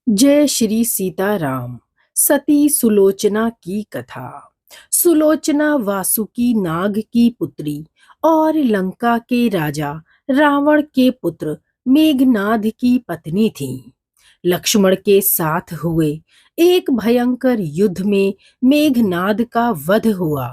जय श्री सीताराम। सती सुलोचना की कथा। सुलोचना वासुकी नाग की पुत्री और लंका के राजा रावण के पुत्र मेघनाद की पत्नी थी। लक्ष्मण के साथ हुए एक भयंकर युद्ध में मेघनाद का वध हुआ।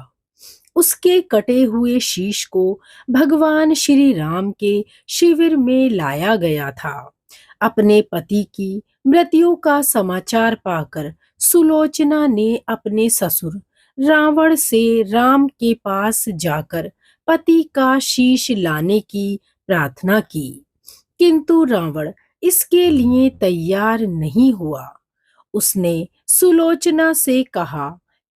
उसके कटे हुए शीश को भगवान श्री राम के शिविर में लाया गया था। अपने पति की मृत्यु का समाचार पाकर सुलोचना ने अपने ससुर रावण से राम के पास जाकर पति का शीश लाने की प्रार्थना की, किंतु रावण इसके लिए तैयार नहीं हुआ। उसने सुलोचना से कहा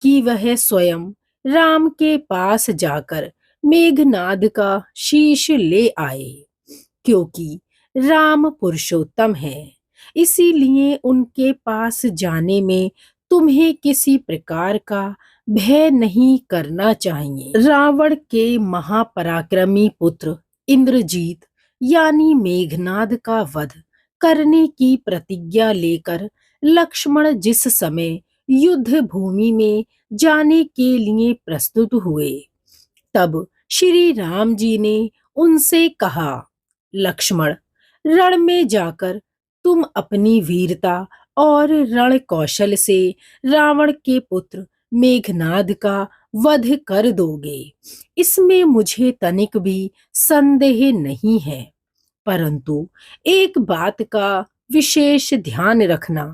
कि वह स्वयं राम के पास जाकर मेघनाद का शीश ले आए, क्योंकि राम पुरुषोत्तम है, इसीलिए उनके पास जाने में तुम्हें किसी प्रकार का भय नहीं करना चाहिए। रावण के महापराक्रमी पुत्र इंद्रजीत यानी मेघनाद का वध करने की प्रतिज्ञा लेकर लक्ष्मण जिस समय युद्ध भूमि में जाने के लिए प्रस्तुत हुए, तब श्री राम जी ने उनसे कहा, लक्ष्मण, रण में जाकर तुम अपनी वीरता और रण कौशल से रावण के पुत्र मेघनाद का वध कर दोगे, इसमें मुझे तनिक भी संदेह नहीं है। परंतु एक बात का विशेष ध्यान रखना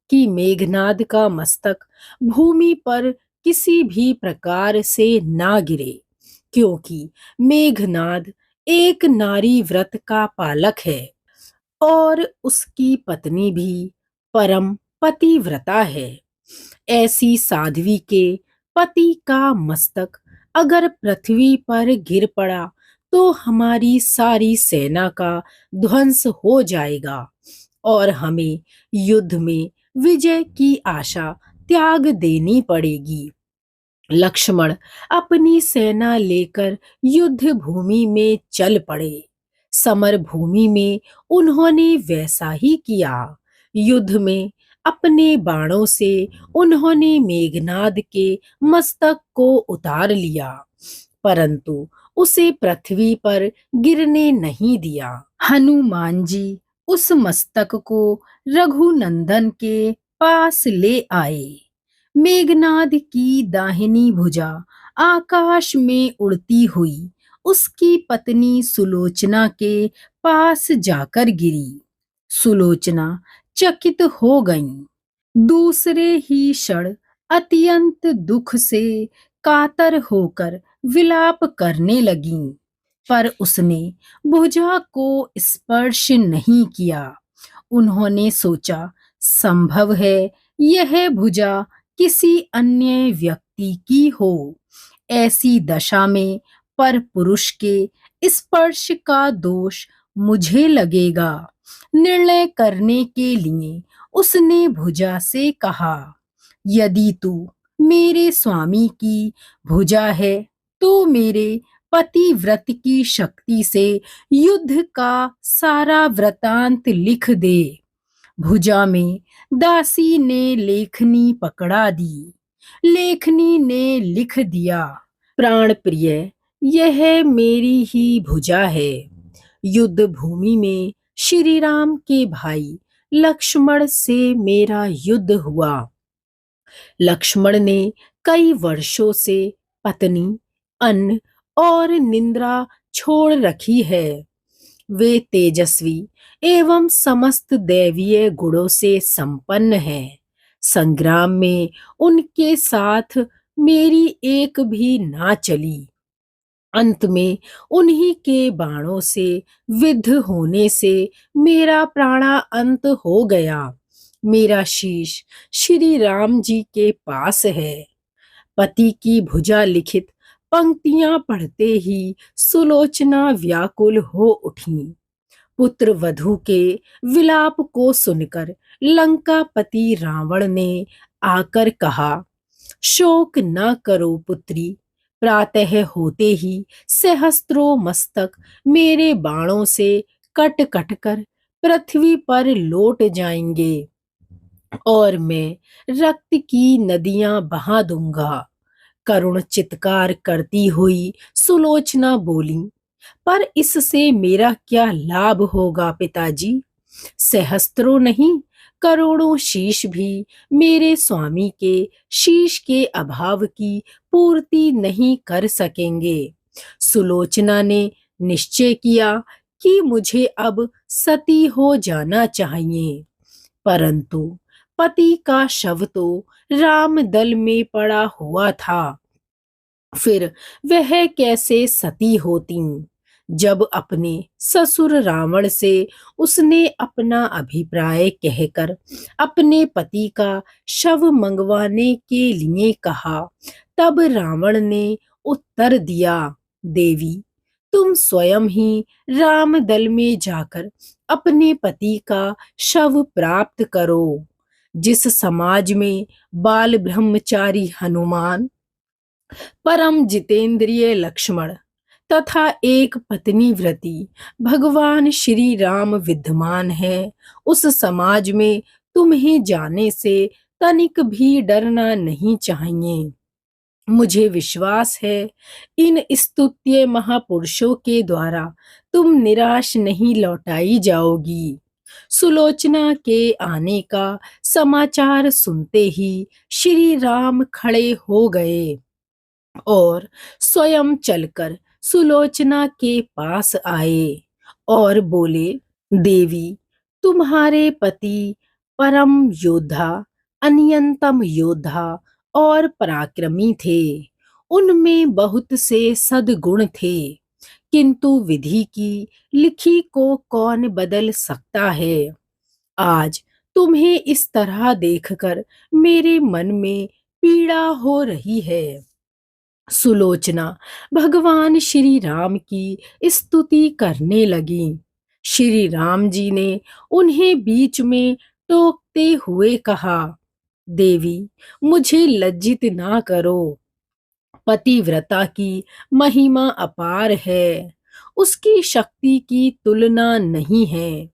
कि मेघनाद का मस्तक भूमि पर किसी भी प्रकार से ना गिरे, क्योंकि मेघनाद एक नारी व्रत का पालक है और उसकी पत्नी भी परम पतिव्रता है। ऐसी साध्वी के पति का मस्तक अगर पृथ्वी पर गिर पड़ा तो हमारी सारी सेना का ध्वंस हो जाएगा और हमें युद्ध में विजय की आशा त्याग देनी पड़ेगी। लक्ष्मण अपनी सेना लेकर युद्ध भूमि में चल पड़े। समर भूमि में उन्होंने वैसा ही किया। युद्ध में अपने बाणों से उन्होंने मेघनाद के मस्तक को उतार लिया, परंतु उसे पृथ्वी पर गिरने नहीं दिया। हनुमान जी उस मस्तक को रघुनंदन के पास ले आए। मेघनाद की दाहिनी भुजा आकाश में उड़ती हुई उसकी पत्नी सुलोचना के पास जाकर गिरी। सुलोचना चकित हो गईं। दूसरे ही क्षण अत्यंत दुख से कातर होकर विलाप करने लगीं, पर उसने भुजा को स्पर्श नहीं किया। उन्होंने सोचा, संभव है यह भुजा किसी अन्य व्यक्ति की हो। ऐसी दशा में पर पुरुष के स्पर्श का दोष मुझे लगेगा। निर्णय करने के लिए उसने भुजा से कहा, यदि तू मेरे स्वामी की भुजा है तो मेरे पति व्रत की शक्ति से युद्ध का सारा वृतांत लिख दे। भुजा में दासी ने लेखनी पकड़ा दी। लेखनी ने लिख दिया, प्राण प्रिय, यह मेरी ही भुजा है। युद्ध भूमि में श्री राम के भाई लक्ष्मण से मेरा युद्ध हुआ। लक्ष्मण ने कई वर्षों से पत्नी, अन्न और निद्रा छोड़ रखी है। वे तेजस्वी एवं समस्त दैवीय गुणों से संपन्न हैं। संग्राम में उनके साथ मेरी एक भी ना चली। अंत में उन्हीं के बाणों से विद्ध होने से मेरा प्राणा अंत हो गया। मेरा शीश श्री राम जी के पास है। पति की भुजा लिखित पंक्तियां पढ़ते ही सुलोचना व्याकुल हो उठी। पुत्र वधू के विलाप को सुनकर लंकापति रावण ने आकर कहा, शोक न करो पुत्री, प्रातः होते ही सहस्त्रों मस्तक मेरे बाणों से कट कट कर पृथ्वी पर लौट जाएंगे। और मैं रक्त की नदियां बहा दूंगा। करुण चित्कार करती हुई सुलोचना बोली, पर इससे मेरा क्या लाभ होगा पिताजी? सहस्त्रों नहीं, करोड़ों शीश भी मेरे स्वामी के शीश के अभाव की पूर्ति नहीं कर सकेंगे। सुलोचना ने निश्चय किया कि मुझे अब सती हो जाना चाहिए, परंतु पति का शव तो रामदल में पड़ा हुआ था। फिर वह कैसे सती होती? जब अपने ससुर रावण से उसने अपना अभिप्राय कहकर अपने पति का शव मंगवाने के लिए कहा, तब रावण ने उत्तर दिया, देवी, तुम स्वयं ही रामदल में जाकर अपने पति का शव प्राप्त करो। जिस समाज में बाल ब्रह्मचारी हनुमान, परम जितेंद्रिय लक्ष्मण तथा एक पत्नी व्रती भगवान श्री राम विद्यमान है, उस समाज में तुम्हें जाने से तनिक भी डरना नहीं चाहिए। मुझे विश्वास है इन स्तुत्य महापुरुषों के द्वारा तुम निराश नहीं लौटाई जाओगी। सुलोचना के आने का समाचार सुनते ही श्री राम खड़े हो गए और स्वयं चलकर सुलोचना के पास आए और बोले, देवी, तुम्हारे पति परम योद्धा, अनियंतम योद्धा और पराक्रमी थे। उनमें बहुत से सद्गुण थे, किंतु विधि की लिखी को कौन बदल सकता है? आज तुम्हें इस तरह देखकर मेरे मन में पीड़ा हो रही है। सुलोचना भगवान श्री राम की स्तुति करने लगी। श्री राम जी ने उन्हें बीच में टोकते हुए कहा, देवी, मुझे लज्जित ना करो। पतिव्रता की महिमा अपार है, उसकी शक्ति की तुलना नहीं है।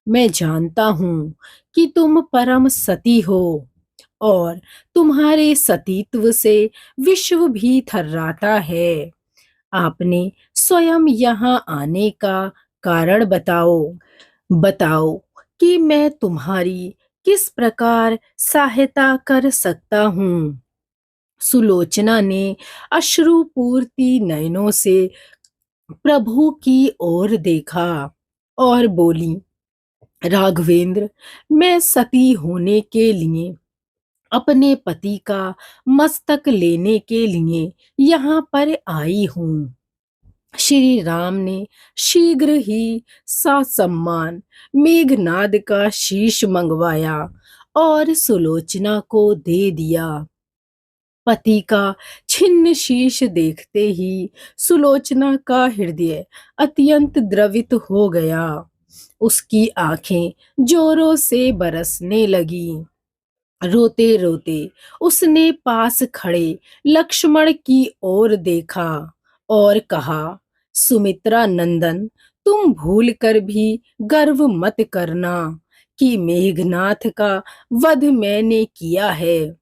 मैं जानता हूँ कि तुम परम सती हो और तुम्हारे सतीत्व से विश्व भी थर्राता है। आपने स्वयं यहाँ आने का कारण बताओ। बताओ कि मैं तुम्हारी किस प्रकार सहायता कर सकता हूँ। सुलोचना ने अश्रुपूर्ति नयनों से प्रभु की ओर देखा और बोली, राघवेंद्र, मैं सती होने के लिए, अपने पति का मस्तक लेने के लिए यहाँ पर आई हूँ। श्री राम ने शीघ्र ही ससम्मान मेघनाद का शीश मंगवाया और सुलोचना को दे दिया। पति का छिन्न शीश देखते ही सुलोचना का हृदय अत्यंत द्रवित हो गया। उसकी आंखें जोरों से बरसने लगी। रोते रोते उसने पास खड़े लक्ष्मण की ओर देखा और कहा, सुमित्रा नंदन, तुम भूल कर भी गर्व मत करना कि मेघनाथ का वध मैंने किया है।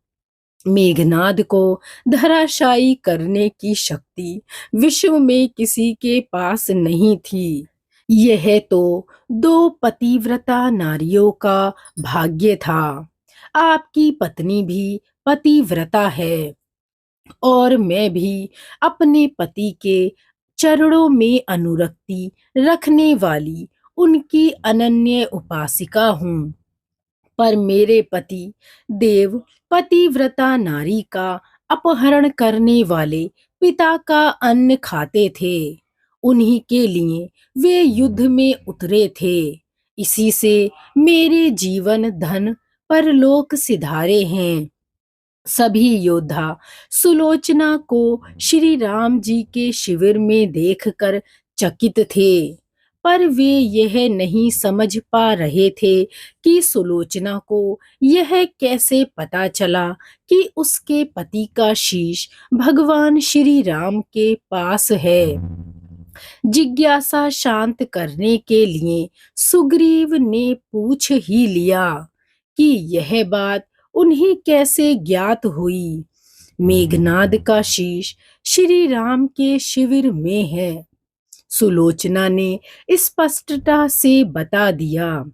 मेघनाद को धराशायी करने की शक्ति विश्व में किसी के पास नहीं थी। यह तो दो पतिव्रता नारियों का भाग्य था। आपकी पत्नी भी पतिव्रता है और मैं भी अपने पति के चरणों में अनुरक्ति रखने वाली उनकी अनन्य उपासिका हूँ। पर मेरे पति देव पतिव्रता नारी का अपहरण करने वाले पिता का अन्न खाते थे। उन्हीं के लिए वे युद्ध में उतरे थे। इसी से मेरे जीवन धन परलोक सिधारे हैं। सभी योद्धा सुलोचना को श्री राम जी के शिविर में देखकर चकित थे, पर वे यह नहीं समझ पा रहे थे कि सुलोचना को यह कैसे पता चला कि उसके पति का शीश भगवान श्री राम के पास है। जिज्ञासा शांत करने के लिए सुग्रीव ने पूछ ही लिया कि यह बात उन्हें कैसे ज्ञात हुई। मेघनाद का शीश श्री राम के शिविर में है। सुलोचना ने स्पष्टता से बता दिया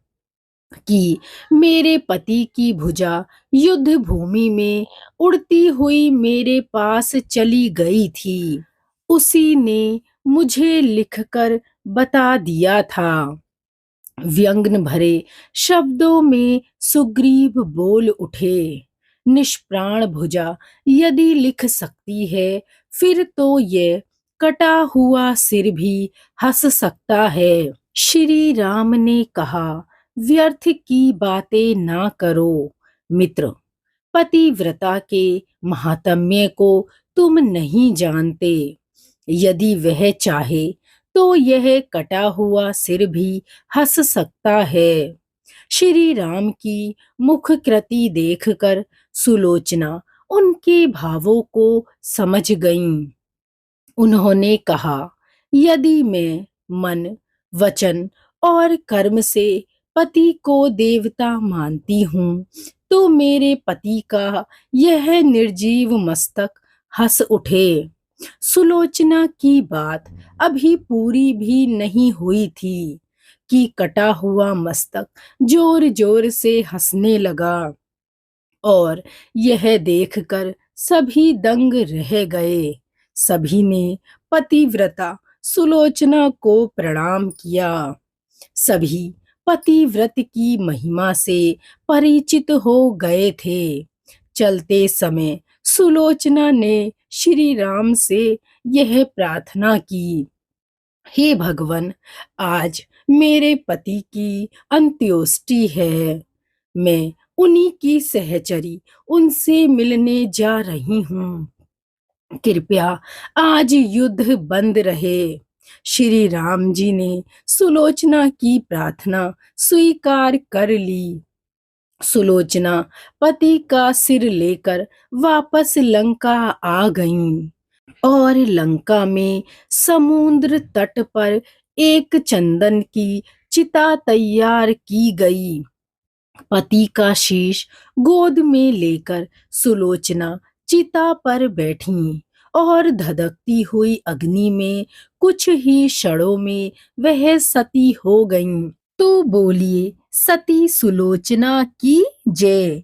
कि मेरे पति की भुजा युद्ध भूमि में उड़ती हुई मेरे पास चली गई थी। उसी ने मुझे लिखकर बता दिया था। व्यंग्य भरे शब्दों में सुग्रीव बोल उठे, निष्प्राण भुजा यदि लिख सकती है, फिर तो ये कटा हुआ सिर भी हंस सकता है। श्री राम ने कहा, व्यर्थ की बातें ना करो मित्र। पतिव्रता के महात्म्य को तुम नहीं जानते। यदि वह चाहे तो यह कटा हुआ सिर भी हंस सकता है। श्री राम की मुख कृति देखकर सुलोचना उनके भावों को समझ गईं। उन्होंने कहा, यदि मैं मन, वचन और कर्म से पति को देवता मानती हूँ, तो मेरे पति का यह निर्जीव मस्तक हंस उठे। सुलोचना की बात अभी पूरी भी नहीं हुई थी कि कटा हुआ मस्तक जोर जोर से हंसने लगा और यह देखकर सभी दंग रह गए। सभी ने पतिव्रता सुलोचना को प्रणाम किया। सभी पतिव्रत की महिमा से परिचित हो गए थे। चलते समय सुलोचना ने श्री राम से यह प्रार्थना की, हे भगवान, आज मेरे पति की अंत्योष्टि है। मैं उन्हीं की सहचरी उनसे मिलने जा रही हूँ। कृपया आज युद्ध बंद रहे। श्री राम जी ने सुलोचना की प्रार्थना स्वीकार कर ली। सुलोचना पति का सिर लेकर वापस लंका आ गईं और लंका में समुद्र तट पर एक चंदन की चिता तैयार की गई। पति का शीश गोद में लेकर सुलोचना चिता पर बैठी और धधकती हुई अग्नि में कुछ ही क्षणों में वह सती हो गईं। तो बोलिए, सती सुलोचना की जय।